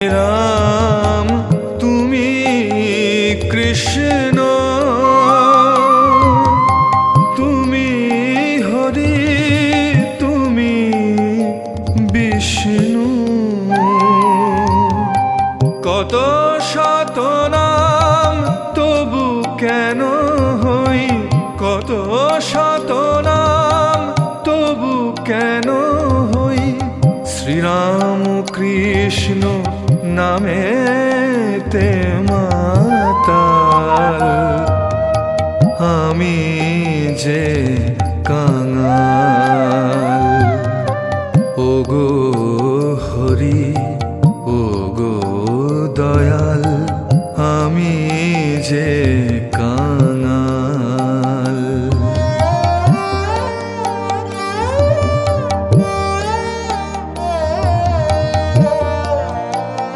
রাম তুমি কৃষ্ণ, তুমি হরি, তুমি বিষ্ণু। কত শত নাম তবু কেন হই, কত শত নাম তবু কেন হই শ্রীরাম কৃষ্ণ নামেতে মাতাল। আমি যে কাঙাল, ওগো হরি, ওগো দয়া।